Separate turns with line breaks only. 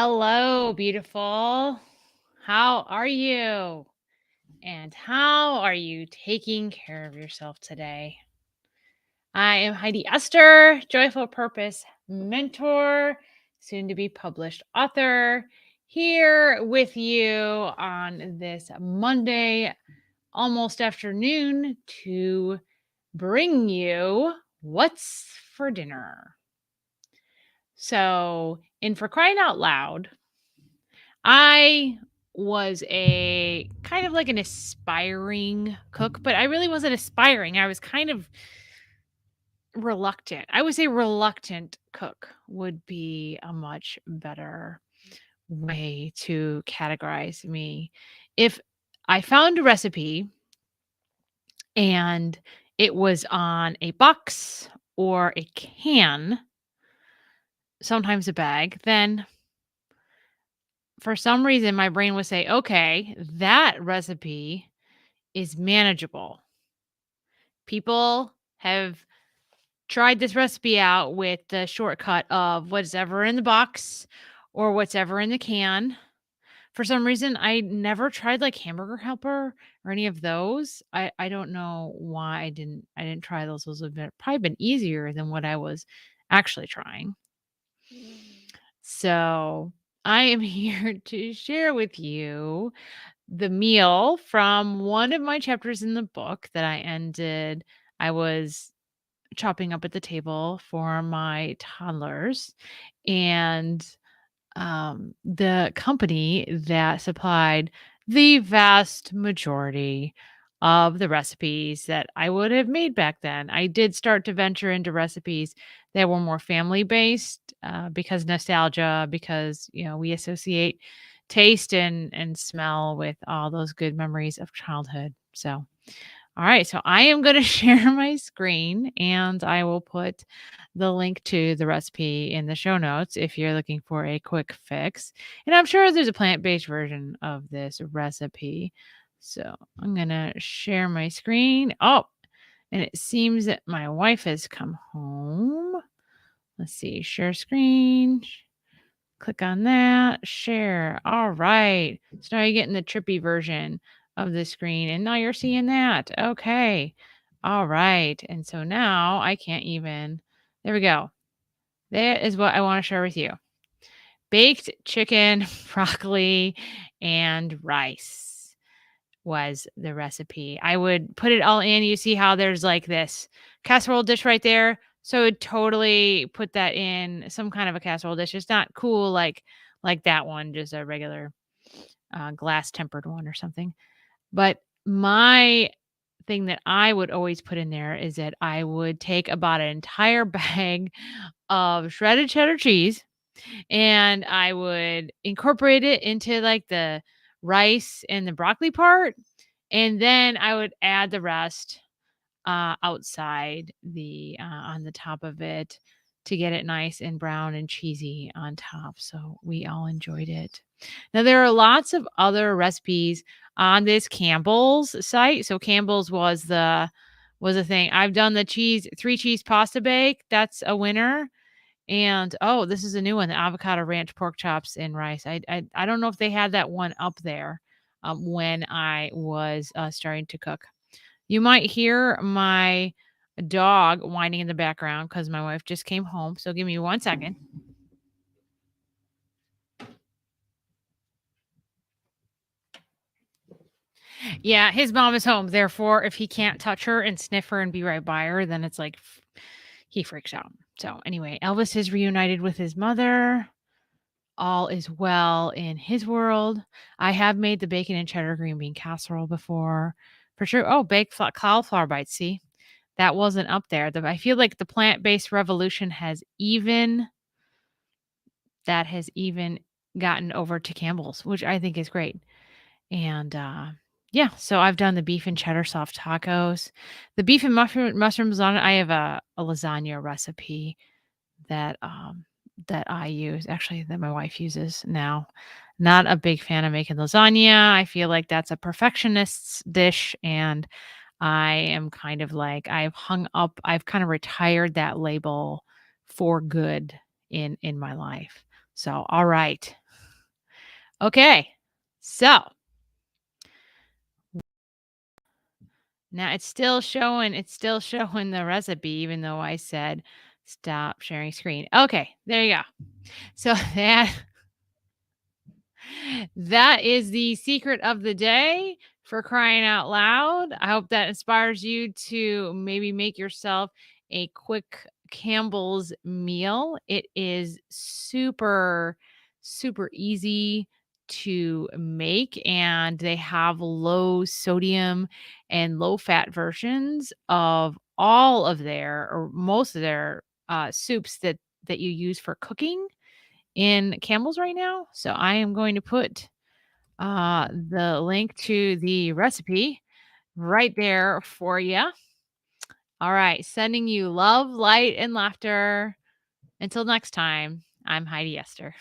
Hello, beautiful. How are you? And how are you taking care of yourself today? I am Heidi Esther, Joyful Purpose mentor, soon to be published author, here with you on this Monday, almost afternoon, to bring you what's for dinner. So, in For Crying Out Loud, I was a kind of like an aspiring cook, but I really wasn't aspiring. I was kind of reluctant. I would say reluctant cook would be a much better way to categorize me. If I found a recipe and it was on a box or a can, sometimes a bag, then for some reason my brain would say, okay, that recipe is manageable. People have tried this recipe out with the shortcut of what's ever in the box or what's ever in the can. For some reason, I never tried like Hamburger Helper or any of those. I don't know why I didn't try those. Those would have probably been easier than what I was actually trying. So I am here to share with you the meal from one of my chapters in the book that I ended. I was chopping up at the table for my toddlers, and the company that supplied the vast majority of the recipes that I would have made back then. I did start to venture into recipes that were more family based because nostalgia, because we associate taste and smell with all those good memories of childhood. So all right, so I am going to share my screen and I will put the link to the recipe in the show notes if you're looking for a quick fix. And I'm sure there's a plant-based version of this recipe. So I'm going to share my screen. Oh, and it seems that my wife has come home. Let's see, share screen. Click on that, share. All right. So now you're getting the trippy version of the screen, and now you're seeing that. Okay. All right. And so now I can't even. There we go. That is what I want to share with you. Baked chicken, broccoli, and rice was the recipe. I would put it all in. You see how there's like this casserole dish right there. So I would totally put that in some kind of a casserole dish. It's not cool like that one, just a regular glass tempered one or something. But my thing that I would always put in there is that I would take about an entire bag of shredded cheddar cheese and I would incorporate it into like the rice and the broccoli part. And then I would add the rest outside on the top of it to get it nice and brown and cheesy on top. So we all enjoyed it. Now there are lots of other recipes on this Campbell's site. So Campbell's was a thing. I've done the 3 cheese pasta bake. That's a winner. And oh, this is a new one, the avocado ranch pork chops and rice. I don't know if they had that one up there when I was starting to cook. You might hear my dog whining in the background because my wife just came home. So give me 1 second. Yeah, his mom is home. Therefore, if he can't touch her and sniff her and be right by her, then it's like he freaks out. So anyway, Elvis is reunited with his mother. All is well in his world. I have made the bacon and cheddar green bean casserole before. For sure. Oh, baked cauliflower bites. See, that wasn't up there. I feel like the plant-based revolution has even gotten over to Campbell's, which I think is great. And yeah, so I've done the beef and cheddar soft tacos, the beef and mushroom lasagna. I have a lasagna recipe that I use, actually, that my wife uses now. Not a big fan of making lasagna. I feel like that's a perfectionist's dish, and I am kind of like I've kind of retired that label for good in my life. So, all right. Okay. So now it's still showing the recipe even though I said stop sharing screen. Okay, there you go. So that is the secret of the day, for crying out loud. I hope that inspires you to maybe make yourself a quick Campbell's meal. It is super, super easy to make, and they have low sodium and low fat versions of all of their or most of their soups that you use for cooking in Campbell's right now. So I am going to put the link to the recipe right there for you. All right, sending you love, light, and laughter. Until next time, I'm Heidi Esther.